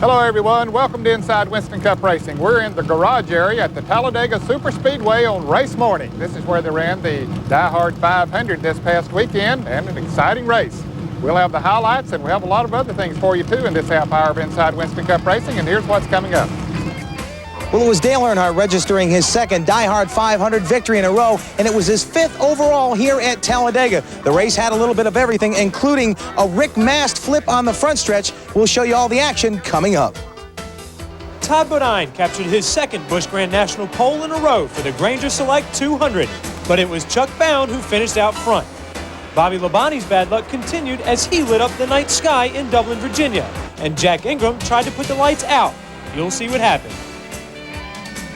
Hello everyone, welcome to Inside Winston Cup Racing. We're in the garage area at the Talladega Super Speedway on race morning. This is where they ran the Diehard 500 this past weekend, and an exciting race. We'll have the highlights, and we'll have a lot of other things for you too in this half hour of Inside Winston Cup Racing, and here's what's coming up. Well, it was Dale Earnhardt registering his second Diehard 500 victory in a row, and it was his fifth overall here at Talladega. The race had a little bit of everything, including a Rick Mast flip on the front stretch. We'll show you all the action coming up. Todd Bodine captured his second Busch Grand National pole in a row for the Granger Select 200, but it was Chuck Bound who finished out front. Bobby Labonte's bad luck continued as he lit up the night sky in Dublin, Virginia, and Jack Ingram tried to put the lights out. You'll see what happened.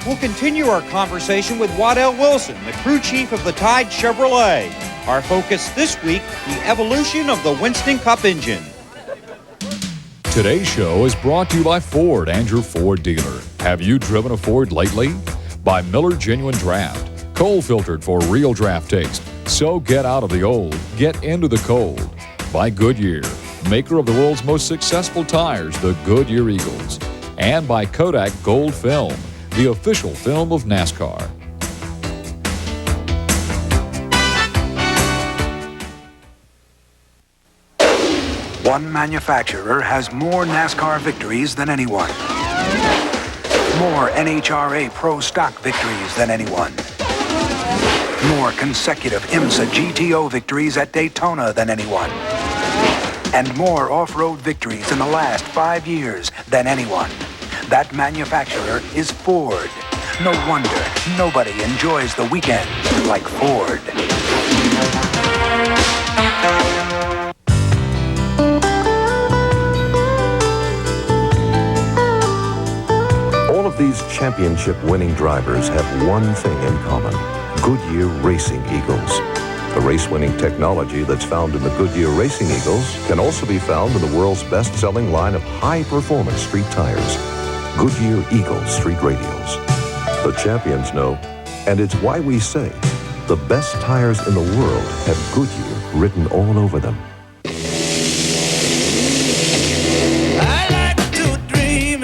We'll continue our conversation with Wadell Wilson, the crew chief of the Tide Chevrolet. Our focus this week, the evolution of the Winston Cup engine. Today's show is brought to you by Ford and your Ford dealer. Have you driven a Ford lately? By Miller Genuine Draft. Cold filtered for real draft taste. So get out of the old, get into the cold. By Goodyear, maker of the world's most successful tires, the Goodyear Eagles. And by Kodak Gold Film, the official film of NASCAR. One manufacturer has more NASCAR victories than anyone. More NHRA Pro Stock victories than anyone. More consecutive IMSA GTO victories at Daytona than anyone. And more off-road victories in the last 5 years than anyone. That manufacturer is Ford. No wonder nobody enjoys the weekend like Ford. All of these championship-winning drivers have one thing in common: Goodyear Racing Eagles. The race-winning technology that's found in the Goodyear Racing Eagles can also be found in the world's best-selling line of high-performance street tires. Goodyear Eagle Street Radials. The champions know, and it's why we say the best tires in the world have Goodyear written all over them. I like to dream,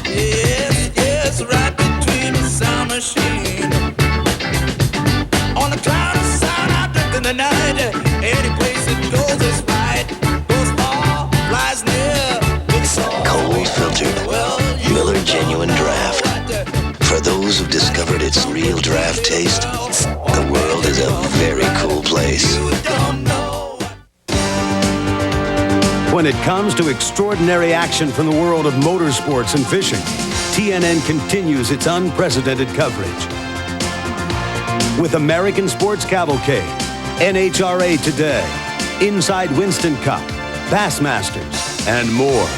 yes, right between the sound machine. On a cloud of sound, I drift in the night. Any place it goes is right. Goes far, flies near. Cold filtered, Miller Genuine Draft. For those who've discovered its real draft taste, the world is a very cool place. When it comes to extraordinary action from the world of motorsports and fishing, TNN continues its unprecedented coverage. With American Sports Cavalcade, NHRA Today, Inside Winston Cup, Bassmasters, and more.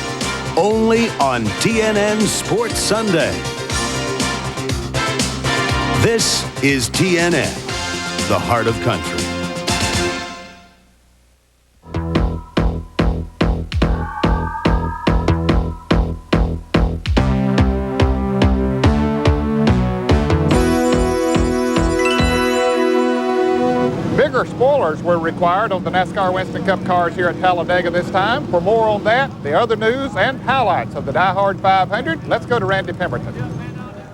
Only on TNN Sports Sunday. This is TNN, the heart of country. Bigger spoilers were required on the NASCAR Winston Cup cars here at Talladega this time. For more on that, the other news, and highlights of the Diehard 500, let's go to Randy Pemberton.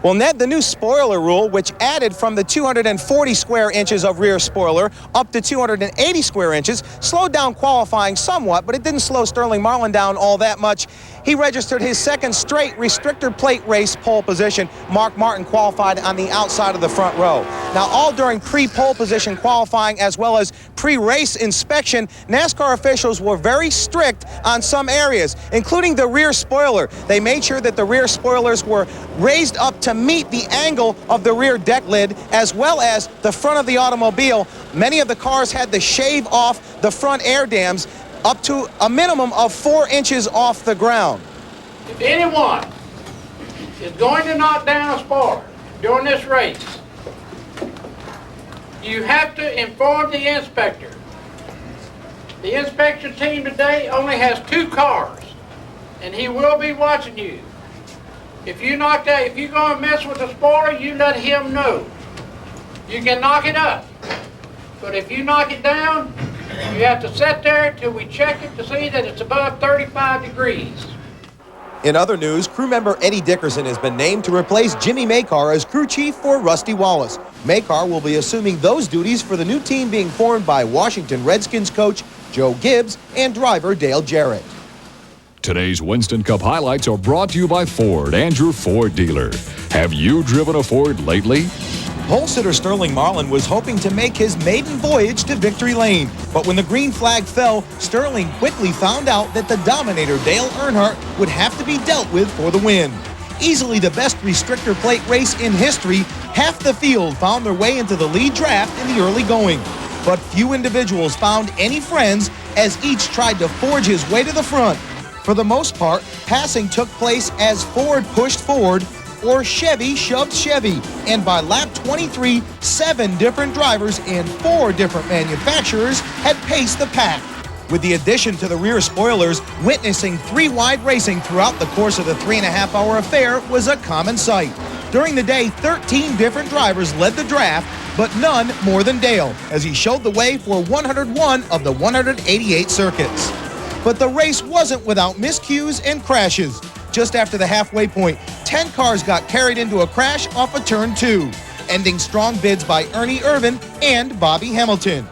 Well, Ned, the new spoiler rule, which added from the 240 square inches of rear spoiler up to 280 square inches, slowed down qualifying somewhat, but it didn't slow Sterling Marlin down all that much. He registered his second straight restrictor plate race pole position. Mark Martin qualified on the outside of the front row. Now, all during pre-pole position qualifying as well as pre-race inspection, NASCAR officials were very strict on some areas, including the rear spoiler. They made sure that the rear spoilers were raised up to meet the angle of the rear deck lid as well as the front of the automobile. Many of the cars had to shave off the front air dams up to a minimum of 4 inches off the ground. If anyone is going to knock down a spoiler during this race, you have to inform the inspector. The inspection team today only has 2 cars, and he will be watching you. If you knock that, if you're going to mess with the spoiler, you let him know. You can knock it up, but if you knock it down, you have to sit there till we check it to see that it's above 35 degrees. In other news, crew member Eddie Dickerson has been named to replace Jimmy Makar as crew chief for Rusty Wallace. Makar will be assuming those duties for the new team being formed by Washington Redskins coach Joe Gibbs and driver Dale Jarrett. Today's Winston Cup highlights are brought to you by Ford and your Ford dealer. Have you driven a Ford lately? Pole sitter Sterling Marlin was hoping to make his maiden voyage to victory lane. But when the green flag fell, Sterling quickly found out that the dominator Dale Earnhardt would have to be dealt with for the win. Easily the best restrictor plate race in history, half the field found their way into the lead draft in the early going. But few individuals found any friends as each tried to forge his way to the front. For the most part, passing took place as Ford pushed Ford or Chevy shoved Chevy. And by lap 23, 7 different drivers and 4 different manufacturers had paced the pack. With the addition to the rear spoilers, witnessing 3-wide racing throughout the course of the 3.5-hour affair was a common sight. During the day, 13 different drivers led the draft, but none more than Dale, as he showed the way for 101 of the 188 circuits. But the race wasn't without miscues and crashes. Just after the halfway point, 10 cars got carried into a crash off of turn 2, ending strong bids by Ernie Irvin and Bobby Hamilton.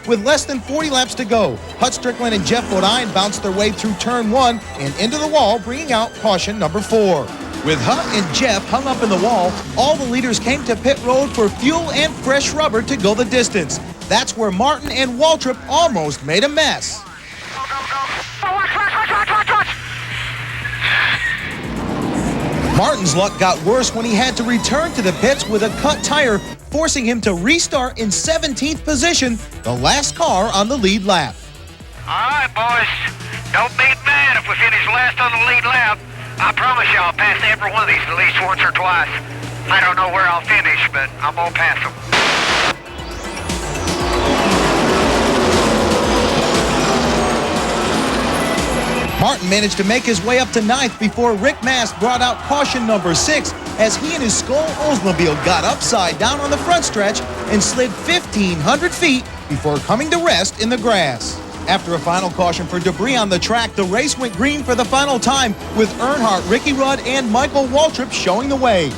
With less than 40 laps to go, Hut Strickland and Jeff Bodine bounced their way through turn 1 and into the wall, bringing out caution number 4. With Hut and Jeff hung up in the wall, all the leaders came to pit road for fuel and fresh rubber to go the distance. That's where Martin and Waltrip almost made a mess. Martin's luck got worse when he had to return to the pits with a cut tire, forcing him to restart in 17th position, the last car on the lead lap. All right, boys. Don't be mad if we finish last on the lead lap. I promise you I'll pass every one of these at least once or twice. I don't know where I'll finish, but I'm going to pass them. Martin managed to make his way up to 9th before Rick Mast brought out caution number 6 as he and his Skoll Oldsmobile got upside down on the front stretch and slid 1,500 feet before coming to rest in the grass. After a final caution for debris on the track, the race went green for the final time with Earnhardt, Ricky Rudd, and Michael Waltrip showing the way.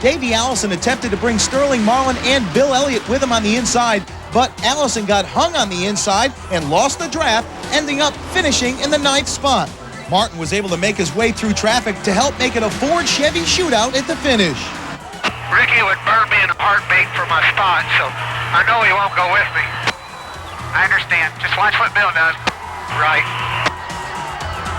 Davey Allison attempted to bring Sterling Marlin and Bill Elliott with him on the inside, but Allison got hung on the inside and lost the draft, ending up finishing in the 9th spot. Martin was able to make his way through traffic to help make it a Ford Chevy shootout at the finish. Ricky would burn me in a heartbeat for my spot, so I know he won't go with me. I understand. Just watch what Bill does. Right.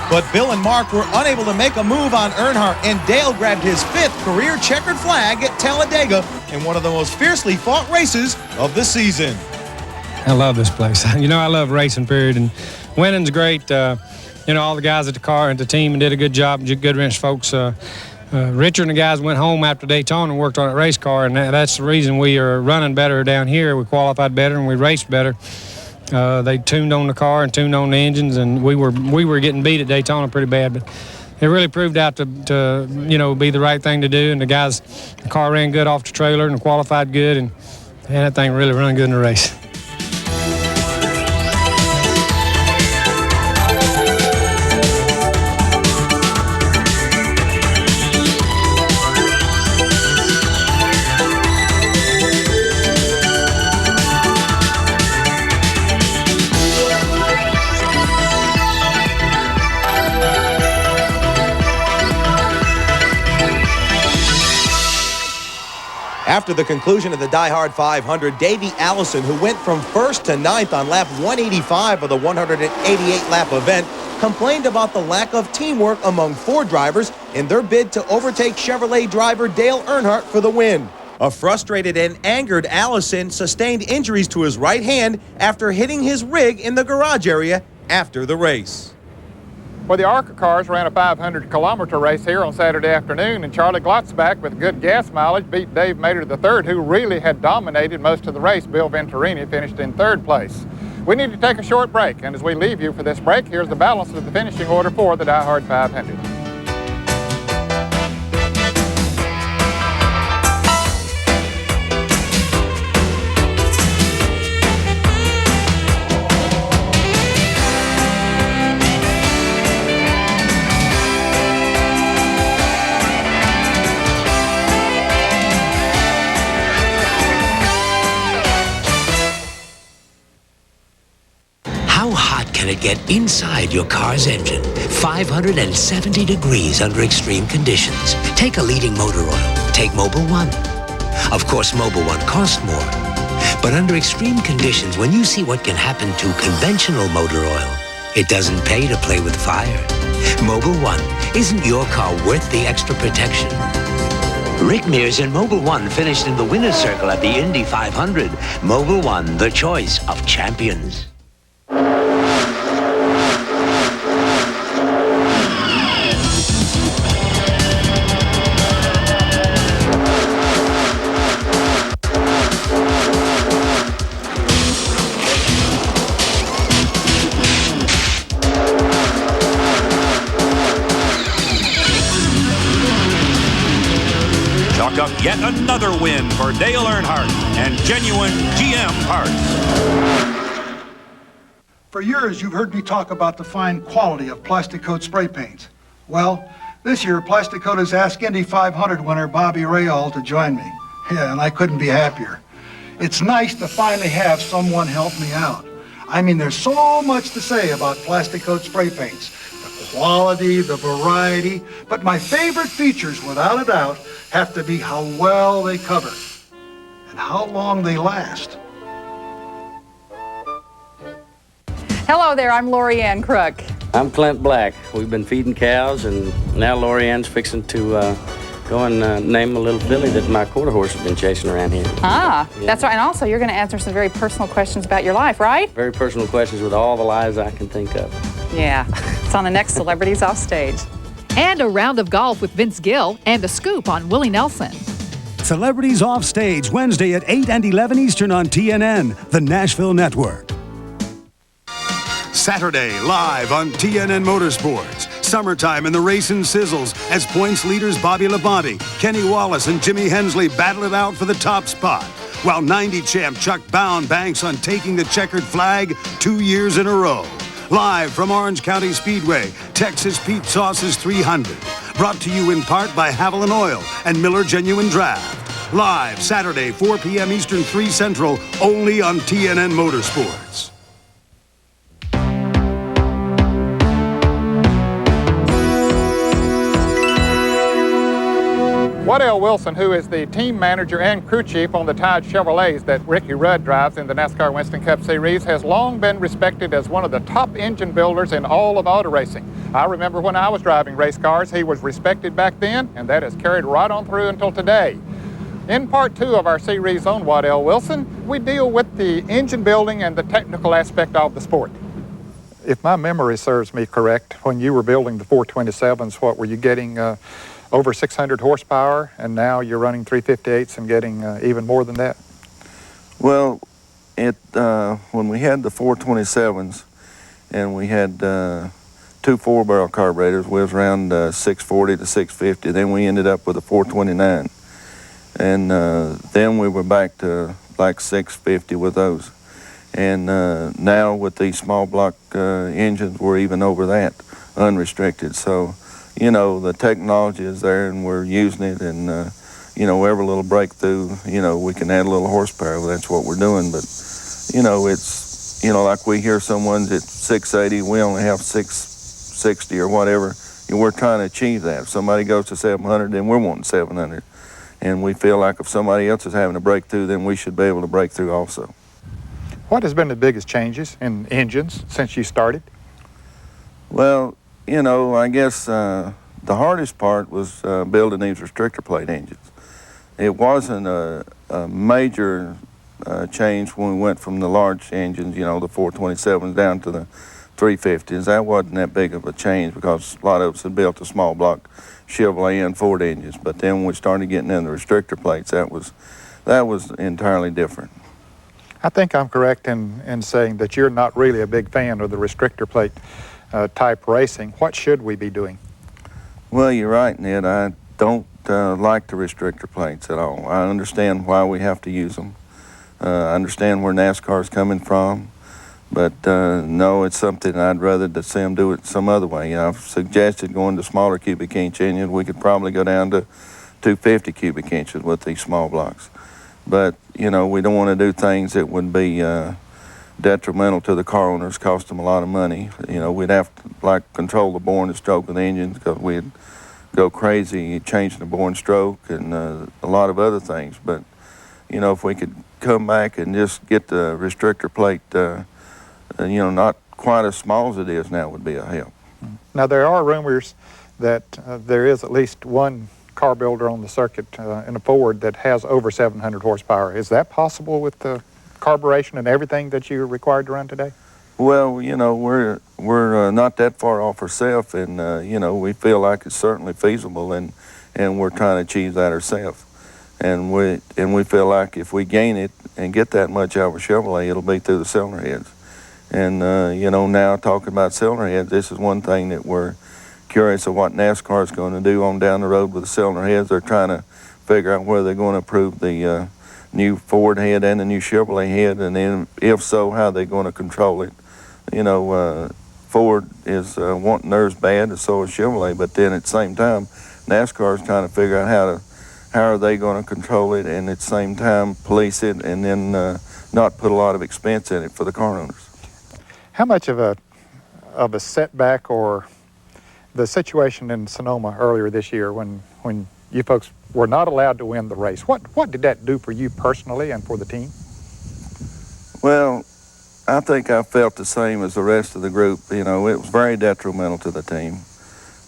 But Bill and Mark were unable to make a move on Earnhardt, and Dale grabbed his 5th career checkered flag at Talladega in one of the most fiercely fought races of the season. I love this place. You know, I love racing, period, and winning's great. You know, all the guys at the car and the team did a good job, good ranch folks. Richard and the guys went home after Daytona and worked on a race car, and that's the reason we are running better down here. We qualified better and we raced better. They tuned on the car and tuned on the engines, and we were getting beat at Daytona pretty bad, but it really proved out to you know, be the right thing to do. And the car ran good off the trailer and qualified good, and that thing really ran good in the race. After the conclusion of the Diehard 500, Davey Allison, who went from 1st to 9th on lap 185 of the 188-lap event, complained about the lack of teamwork among Ford drivers in their bid to overtake Chevrolet driver Dale Earnhardt for the win. A frustrated and angered Allison sustained injuries to his right hand after hitting his rig in the garage area after the race. Well, the ARCA cars ran a 500-kilometer race here on Saturday afternoon, and Charlie Glotzback, with good gas mileage, beat Dave Mader III, who really had dominated most of the race. Bill Venturini finished in 3rd place. We need to take a short break, and as we leave you for this break, here's the balance of the finishing order for the Diehard 500. planet get inside your car's engine. 570 degrees under extreme conditions. Take a leading motor oil. Take Mobil 1. Of course, Mobil 1 costs more. But under extreme conditions, when you see what can happen to conventional motor oil, it doesn't pay to play with fire. Mobil 1. Isn't your car worth the extra protection? Rick Mears and Mobil 1 finished in the winner's circle at the Indy 500. Mobil 1, the choice of champions. Up yet another win for Dale Earnhardt and Genuine GM Parts. For years, you've heard me talk about the fine quality of Plastic Coat spray paints. Well, this year, Plastic Coat has asked Indy 500 winner Bobby Rahal to join me. Yeah, and I couldn't be happier. It's nice to finally have someone help me out. I mean, there's so much to say about Plastic Coat spray paints. The quality, the variety, but my favorite features, without a doubt, have to be how well they cover and how long they last. Hello there, I'm Lori Ann Crook. I'm Clint Black. We've been feeding cows, and now Lori Ann's fixing to go and name a little filly that my quarter horse has been chasing around here. Ah, yeah. That's right. And also, you're going to answer some very personal questions about your life, right? Very personal questions with all the lies I can think of. Yeah, it's on the next Celebrities Off Stage. And a round of golf with Vince Gill and the scoop on Willie Nelson. Celebrities Off Stage, Wednesday at 8 and 11 Eastern on TNN, the Nashville Network. Saturday, live on TNN Motorsports. Summertime in the racing sizzles as points leaders Bobby Labonte, Kenny Wallace, and Jimmy Hensley battle it out for the top spot, while 90 champ Chuck Bound banks on taking the checkered flag 2 years in a row. Live from Orange County Speedway, Texas Pete Sauce's 300. Brought to you in part by Haviland Oil and Miller Genuine Draft. Live Saturday, 4 p.m. Eastern, 3 Central, only on TNN Motorsports. Wadell Wilson, who is the team manager and crew chief on the Tide Chevrolets that Ricky Rudd drives in the NASCAR Winston Cup Series, has long been respected as one of the top engine builders in all of auto racing. I remember when I was driving race cars, he was respected back then, and that has carried right on through until today. In part 2 of our series on Wadell Wilson, we deal with the engine building and the technical aspect of the sport. If my memory serves me correct, when you were building the 427s, what were you getting? Over 600 horsepower, and now you're running 358s and getting even more than that? Well, when we had the 427s and we had 2 4-barrel carburetors, we was around 640 to 650. Then we ended up with a 429. And then we were back to like 650 with those. And now with these small block engines, we're even over that, unrestricted. So, you know, the technology is there and we're using it, and, you know, every little breakthrough, you know, we can add a little horsepower. That's what we're doing. But, you know, it's, you know, like we hear someone's at 680, we only have 660 or whatever. And we're trying to achieve that. If somebody goes to 700, then we're wanting 700. And we feel like if somebody else is having a breakthrough, then we should be able to break through also. What has been the biggest changes in engines since you started? Well, you know, I guess the hardest part was building these restrictor plate engines. It wasn't a major change when we went from the large engines, you know, the 427s down to the 350s. That wasn't that big of a change because a lot of us had built the small block Chevrolet and Ford engines. But then when we started getting into restrictor plates, that was entirely different. I think I'm correct in saying that you're not really a big fan of the restrictor plate type racing. What should we be doing? Well, you're right, Ned. I don't like the restrictor plates at all. I understand why we have to use them. I understand where NASCAR's coming from, but no, it's something I'd rather see them do it some other way. You know, I've suggested going to smaller cubic inch engines. We could probably go down to 250 cubic inches with these small blocks. But, you know, we don't want to do things that would be detrimental to the car owners, cost them a lot of money. You know, we'd have to like control the bore and the stroke of the engines because we'd go crazy changing the bore and stroke and a lot of other things. But, you know, if we could come back and just get the restrictor plate, you know, not quite as small as it is now would be a help. Now, there are rumors that there is at least one car builder on the circuit in a Ford that has over 700 horsepower. Is that possible with the carburation and everything that you're required to run today? Well, you know, we're not that far off ourselves, and you know, we feel like it's certainly feasible, and we're trying to achieve that ourselves. And we feel like if we gain it and get that much out of a Chevrolet, it'll be through the cylinder heads. And you know, now talking about cylinder heads, this is one thing that we're curious of what NASCAR is going to do on down the road with the cylinder heads. They're trying to figure out whether they're going to approve the new Ford head and the new Chevrolet head, and then if so, how they're going to control it. You know, Ford is wanting theirs bad, and so is Chevrolet, but then at the same time, NASCAR is trying to figure out how are they going to control it, and at the same time police it, and then not put a lot of expense in it for the car owners. How much of a setback or the situation in Sonoma earlier this year when you folks were not allowed to win the race, what did that do for you personally and for the team? Well, I think I felt the same as the rest of the group. You know, it was very detrimental to the team.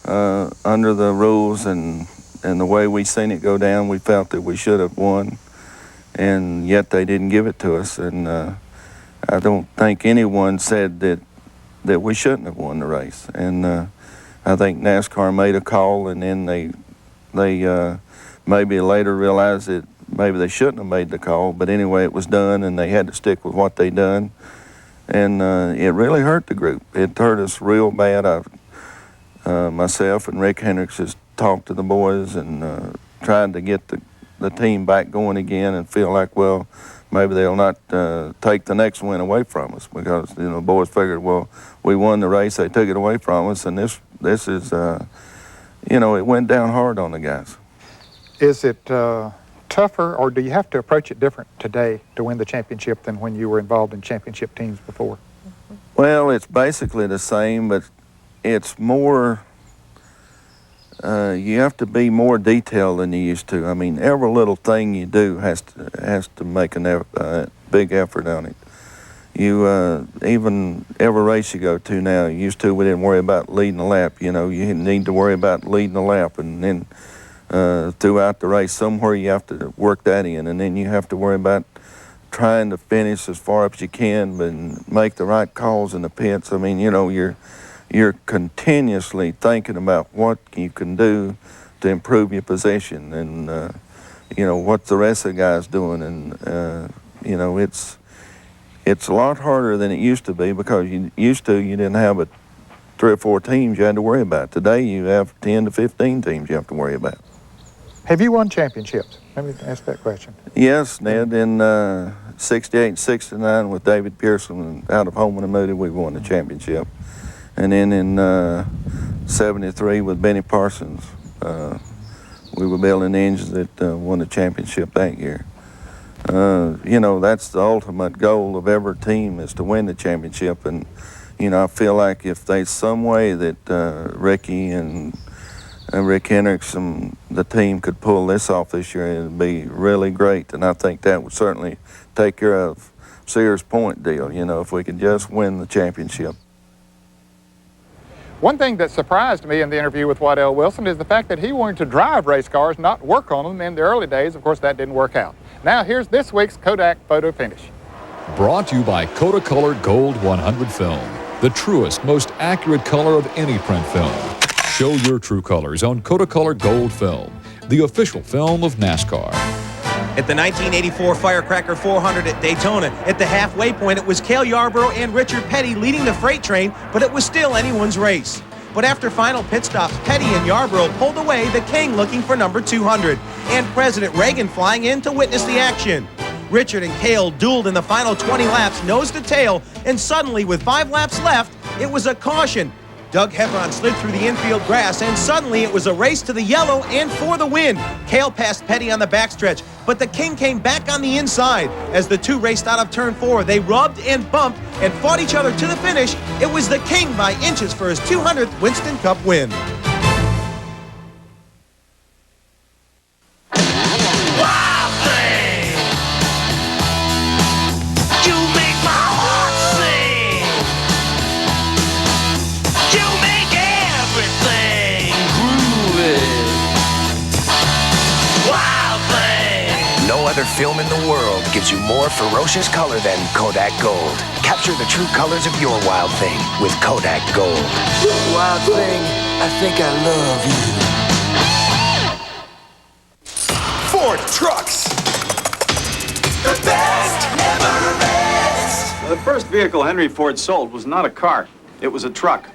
Under the rules and the way we seen it go down, we felt that we should have won, and yet they didn't give it to us. And I don't think anyone said that we shouldn't have won the race. And I think NASCAR made a call, and then they maybe later realized that maybe they shouldn't have made the call. But anyway, it was done, and they had to stick with what they done. And it really hurt the group. It hurt us real bad. Myself and Rick Hendricks has talked to the boys and tried to get the team back going again and feel like, well, maybe they'll not take the next win away from us, because, you know, the boys figured, well, we won the race, they took it away from us, and this is, you know, it went down hard on the guys. Is it tougher, or do you have to approach it different today to win the championship than when you were involved in championship teams before? Well, it's basically the same, but it's more, you have to be more detailed than you used to. I mean, every little thing you do has to make a big effort on it. You, even every race you go to now, used to, we didn't worry about leading a lap. You know, you need to worry about leading a lap, and then throughout the race, somewhere you have to work that in, and then you have to worry about trying to finish as far up as you can and make the right calls in the pits. I mean, you know, you're continuously thinking about what you can do to improve your position, and you know, what the rest of the guys doing, and you know, it's a lot harder than it used to be, because you didn't have but 3 or 4 teams you had to worry about. Today you have 10 to 15 teams you have to worry about. Have you won championships? Let me ask that question. Yes, Ned, in 68 and 69 with David Pearson out of Holman and Moody, we won the championship. And then in 73 with Benny Parsons, we were building the engines that won the championship that year. You know, that's the ultimate goal of every team, is to win the championship. And, you know, I feel like if there's some way that Ricky and Rick Hendricks and the team could pull this off this year, it would be really great. And I think that would certainly take care of Sears Point deal, you know, if we could just win the championship. One thing that surprised me in the interview with Wadell Wilson is the fact that he wanted to drive race cars, not work on them in the early days. Of course, that didn't work out. Now, here's this week's Kodak photo finish. Brought to you by Kodak Colored Gold 100 Film, the truest, most accurate color of any print film. Show your true colors on Kodak Colored Gold Film, the official film of NASCAR. At the 1984 Firecracker 400 at Daytona, at the halfway point, it was Cale Yarborough and Richard Petty leading the freight train, but it was still anyone's race. But after final pit stops, Petty and Yarborough pulled away, the King looking for number 200, and President Reagan flying in to witness the action. Richard and Cale dueled in the final 20 laps, nose to tail, and suddenly, with 5 laps left, it was a caution. Doug Hebron slid through the infield grass, and suddenly it was a race to the yellow and for the win. Cale passed Petty on the backstretch, but the King came back on the inside. As the two raced out of turn 4, they rubbed and bumped and fought each other to the finish. It was the King by inches for his 200th Winston Cup win. Film in the world gives you more ferocious color than Kodak Gold. Capture the true colors of your wild thing with Kodak Gold. Wild thing, I think I love you. Ford Trucks. The best never rests. The first vehicle Henry Ford sold was not a car. It was a truck.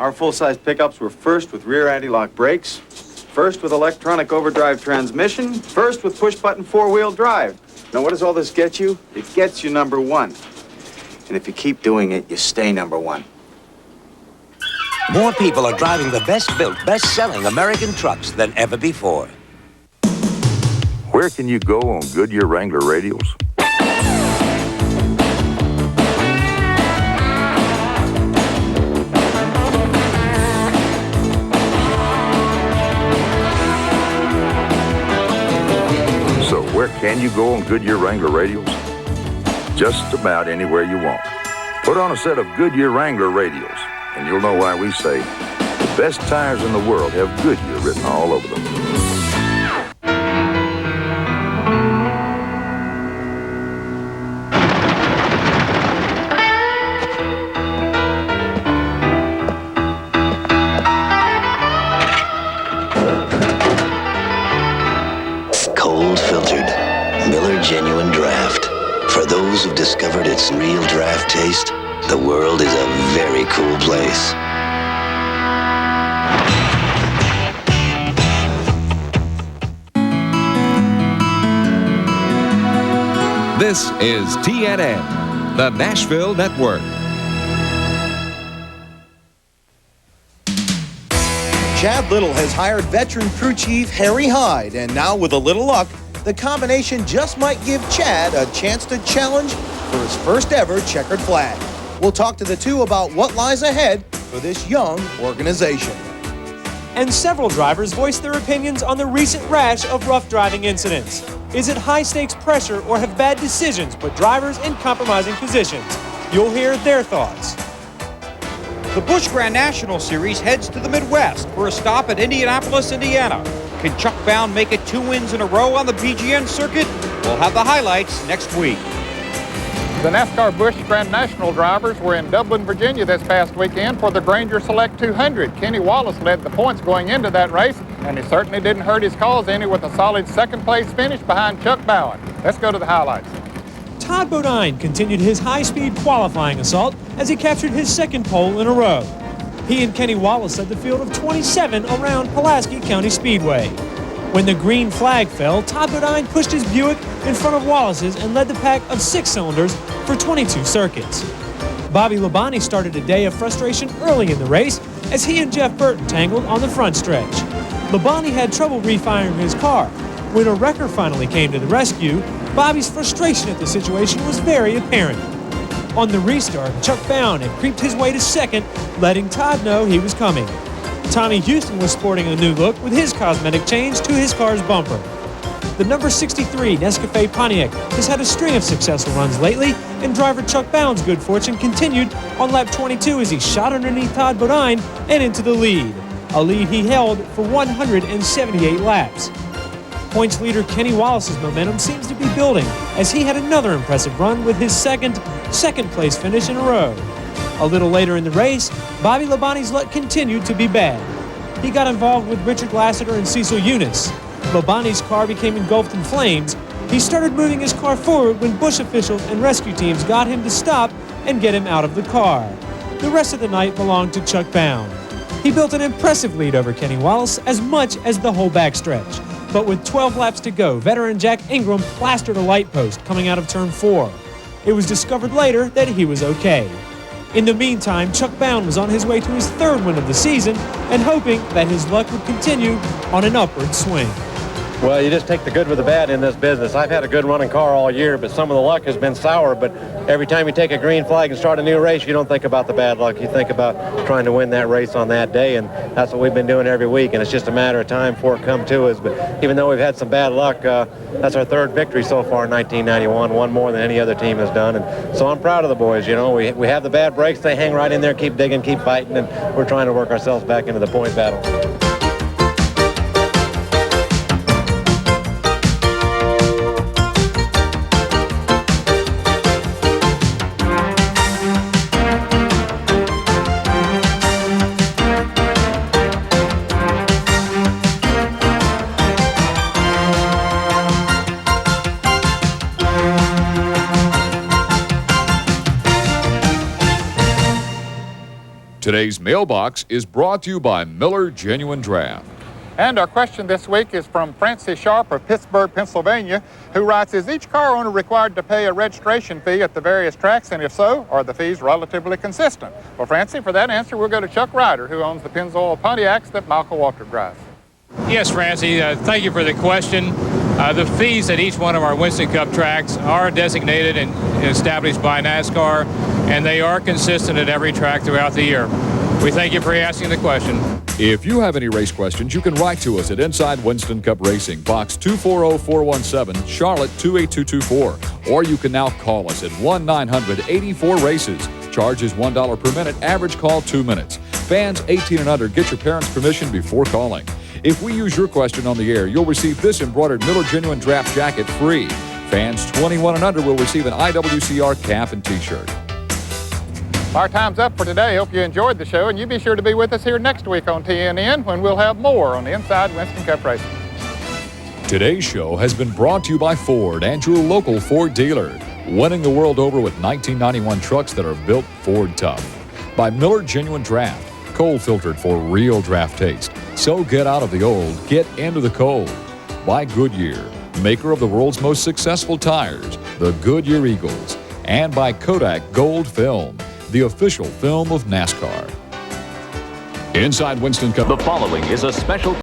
Our full-size pickups were first with rear anti-lock brakes, first with electronic overdrive transmission, first with push-button four-wheel drive. Now, what does all this get you? It gets you number one. And if you keep doing it, you stay number one. More people are driving the best-built, best-selling American trucks than ever before. Where can you go on Goodyear Wrangler radials? Where can you go on Goodyear Wrangler radials? Just about anywhere you want. Put on a set of Goodyear Wrangler radials, and you'll know why we say the best tires in the world have Goodyear written all over them. Genuine draft. For those who've discovered its real draft taste, the world is a very cool place. This is TNN, the Nashville Network. Chad Little has hired veteran crew chief Harry Hyde, and now with a little luck, the combination just might give Chad a chance to challenge for his first ever checkered flag. We'll talk to the two about what lies ahead for this young organization. And several drivers voiced their opinions on the recent rash of rough driving incidents. Is it high-stakes pressure or have bad decisions put drivers in compromising positions? You'll hear their thoughts. The Busch Grand National Series heads to the Midwest for a stop at Indianapolis, Indiana. Can Chuck Bound make it 2 wins in a row on the BGN circuit? We'll have the highlights next week. The NASCAR Busch Grand National drivers were in Dublin, Virginia this past weekend for the Granger Select 200. Kenny Wallace led the points going into that race, and he certainly didn't hurt his cause any with a solid second-place finish behind Chuck Bowen. Let's go to the highlights. Todd Bodine continued his high-speed qualifying assault as he captured his second pole in a row. He and Kenny Wallace led the field of 27 around Pulaski County Speedway. When the green flag fell, Todd Bodine pushed his Buick in front of Wallace's and led the pack of 6 cylinders for 22 circuits. Bobby Labonte started a day of frustration early in the race as he and Jeff Burton tangled on the front stretch. Labonte had trouble refiring his car. When a wrecker finally came to the rescue, Bobby's frustration at the situation was very apparent. On the restart, Chuck Bound had creeped his way to second, letting Todd know he was coming. Tommy Houston was sporting a new look with his cosmetic change to his car's bumper. The number 63 Nescafe Pontiac has had a string of successful runs lately, and driver Chuck Bound's good fortune continued on lap 22 as he shot underneath Todd Bodine and into the lead, a lead he held for 178 laps. Points leader Kenny Wallace's momentum seems to be building as he had another impressive run with his second place finish in a row. A little later in the race, Bobby Labonte's luck continued to be bad. He got involved with Richard Lassiter and Cecil Eunice. Labonte's car became engulfed in flames. He started moving his car forward when Busch officials and rescue teams got him to stop and get him out of the car. The rest of the night belonged to Chuck Bound. He built an impressive lead over Kenny Wallace as much as the whole backstretch. But with 12 laps to go, veteran Jack Ingram plastered a light post coming out of turn 4. It was discovered later that he was okay. In the meantime, Chuck Bound was on his way to his 3rd win of the season and hoping that his luck would continue on an upward swing. Well, you just take the good with the bad in this business. I've had a good running car all year, but some of the luck has been sour. But every time you take a green flag and start a new race, you don't think about the bad luck. You think about trying to win that race on that day, and that's what we've been doing every week. And it's just a matter of time before it comes to us. But even though we've had some bad luck, that's our 3rd victory so far in 1991, one more than any other team has done. And so I'm proud of the boys. You know, we have the bad breaks. They hang right in there, keep digging, keep fighting, and we're trying to work ourselves back into the point battle. Today's mailbox is brought to you by Miller Genuine Draft. And our question this week is from Francie Sharp of Pittsburgh, Pennsylvania, who writes, is each car owner required to pay a registration fee at the various tracks, and if so, are the fees relatively consistent? Well, Francie, for that answer, we'll go to Chuck Ryder, who owns the Pennzoil Pontiacs that Michael Walter drives. Yes, Francie, thank you for the question. The fees at each one of our Winston Cup tracks are designated and established by NASCAR, and they are consistent at every track throughout the year. We thank you for asking the question. If you have any race questions, you can write to us at Inside Winston Cup Racing, Box 240417, Charlotte 28224. Or you can now call us at 1-900-84-RACES. Charge is $1 per minute, average call 2 minutes. Fans 18 and under, get your parents' permission before calling. If we use your question on the air, you'll receive this embroidered Miller Genuine Draft jacket free. Fans 21 and under will receive an IWCR cap and t-shirt. Our time's up for today. Hope you enjoyed the show, and you be sure to be with us here next week on TNN when we'll have more on the Inside Winston Cup Racing. Today's show has been brought to you by Ford and your local Ford dealer, winning the world over with 1991 trucks that are built Ford tough. By Miller Genuine Draft, cold filtered for real draft taste. So get out of the old, get into the cold. By Goodyear, maker of the world's most successful tires, the Goodyear Eagles. And by Kodak Gold Film, the official film of NASCAR. Inside Winston Cup. The following is a special